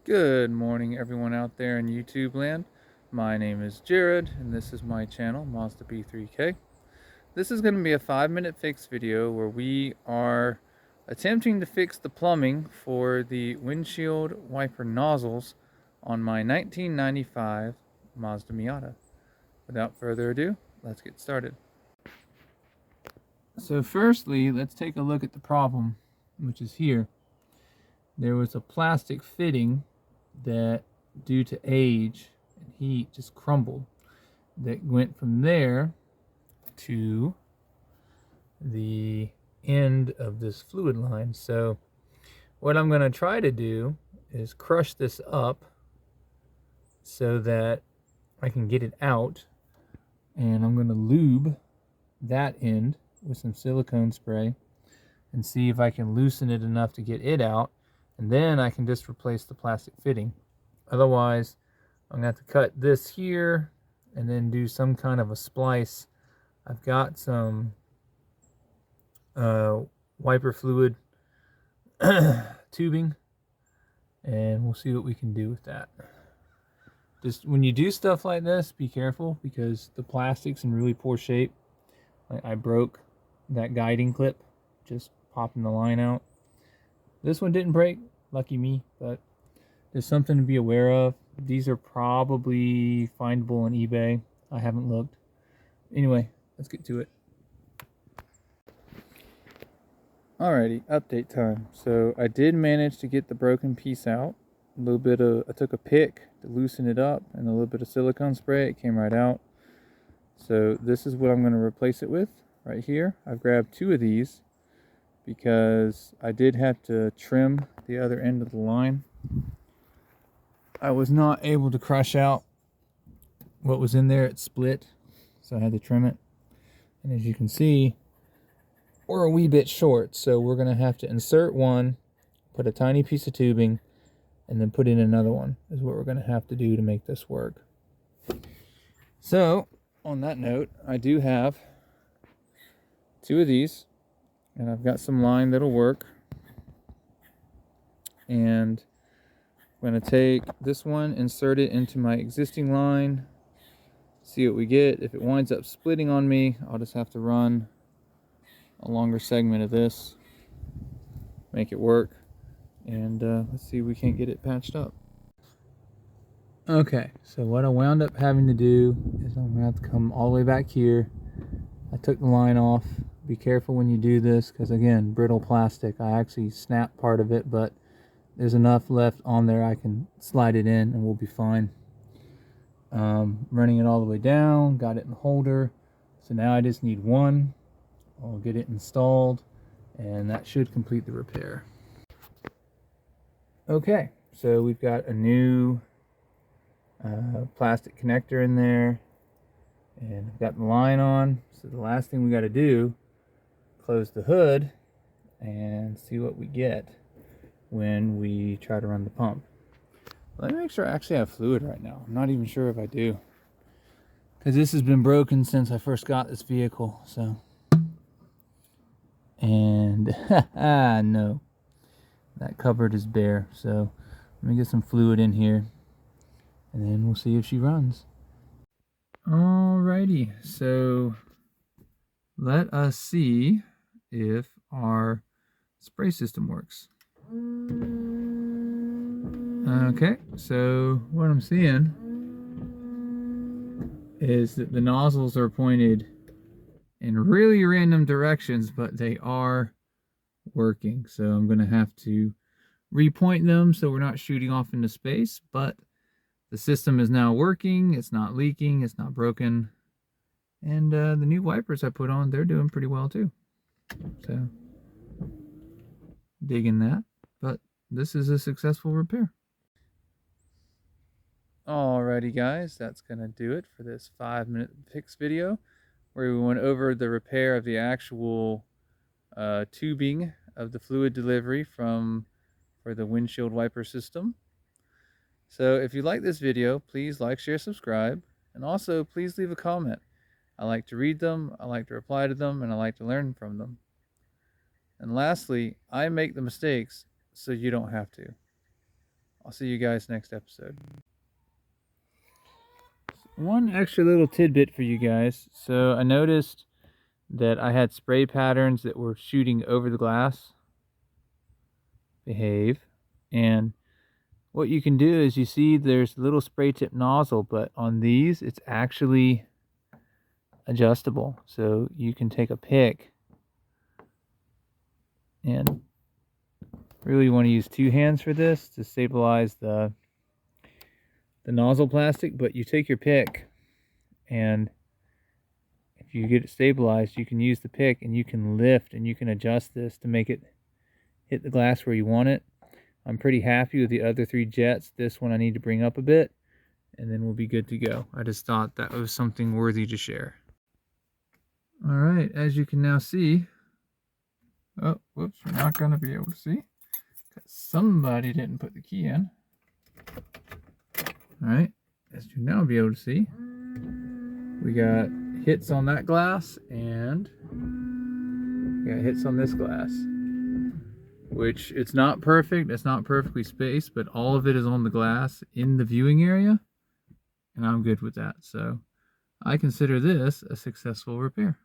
Good morning, everyone out there in YouTube land. My name is Jared, and this is my channel, Mazda B3K. This is going to be a 5-minute fix video where we are attempting to fix the plumbing for the windshield wiper nozzles on my 1995 Mazda Miata. Without further ado, let's get started. So firstly, let's take a look at the problem, which is here. There was a plastic fitting that, due to age and heat, just crumbled. That went from there to the end of this fluid line. So what I'm going to try to do is crush this up so that I can get it out, and I'm going to lube that end with some silicone spray and see if I can loosen it enough to get it out, and then I can just replace the plastic fitting. Otherwise, I'm gonna have to cut this here and then do some kind of a splice. I've got some wiper fluid tubing, and we'll see what we can do with that. Just when you do stuff like this, be careful because the plastic's in really poor shape. I broke that guiding clip just popping the line out. This one didn't break, lucky me, but there's something to be aware of. These are probably findable on eBay. I haven't looked. Anyway, let's get to it. Alrighty, update time. So I did manage to get the broken piece out. I took a pick to loosen it up and a little bit of silicone spray. It came right out. So this is what I'm going to replace it with right here. I've grabbed 2 of these because I did have to trim the other end of the line. I was not able to crush out what was in there. It split, so I had to trim it. And as you can see, we're a wee bit short, so we're going to have to insert one, put a tiny piece of tubing, and then put in another one is what we're going to have to do to make this work. So, on that note, I do have 2 of these, and I've got some line that'll work. And I'm going to take this one, insert it into my existing line, see what we get. If it winds up splitting on me, I'll just have to run a longer segment of this, make it work, and let's see if we can't get it patched up. Okay, so what I wound up having to do is I'm going to have to come all the way back here. I took the line off. Be careful when you do this because, again, brittle plastic. I actually snapped part of it, but there's enough left on there I can slide it in and we'll be fine. Running it all the way down, got it in the holder. So now I just need one. I'll get it installed and that should complete the repair. Okay, so we've got a new plastic connector in there, and I've got the line on. So the last thing we got to do, close the hood and see what we get when we try to run the pump. Let me make sure I actually have fluid right now. I'm not even sure if I do, because this has been broken since I first got this vehicle. So, and no, that cupboard is bare. So let me get some fluid in here and then we'll see if she runs. Alrighty, so let us see if our spray system works. Okay, so what I'm seeing is that the nozzles are pointed in really random directions, but they are working. So I'm going to have to repoint them so we're not shooting off into space, but the system is now working. It's not leaking, it's not broken. And the new wipers I put on, they're doing pretty well too. So, digging that. But this is a successful repair. Alrighty guys, that's going to do it for this 5-minute fix video, where we went over the repair of the actual tubing of the fluid delivery for the windshield wiper system. So if you like this video, please like, share, subscribe, and also please leave a comment. I like to read them, I like to reply to them, and I like to learn from them. And lastly, I make the mistakes so you don't have to. I'll see you guys next episode. One extra little tidbit for you guys. So I noticed that I had spray patterns that were shooting over the glass. Behave. And what you can do is, you see there's a little spray tip nozzle, but on these it's actually adjustable. So you can take a pick, and really want to use 2 hands for this to stabilize the nozzle plastic, but you take your pick, and if you get it stabilized, you can use the pick and you can lift and you can adjust this to make it hit the glass where you want it. I'm pretty happy with the other 3 jets. This one I need to bring up a bit, and then we'll be good to go. I just thought that was something worthy to share. All right, as you can now see, oh, whoops, we're not going to be able to see because somebody didn't put the key in. All right, as you now be able to see, we got hits on that glass and we got hits on this glass, which it's not perfect, it's not perfectly spaced, but all of it is on the glass in the viewing area, and I'm good with that. So I consider this a successful repair.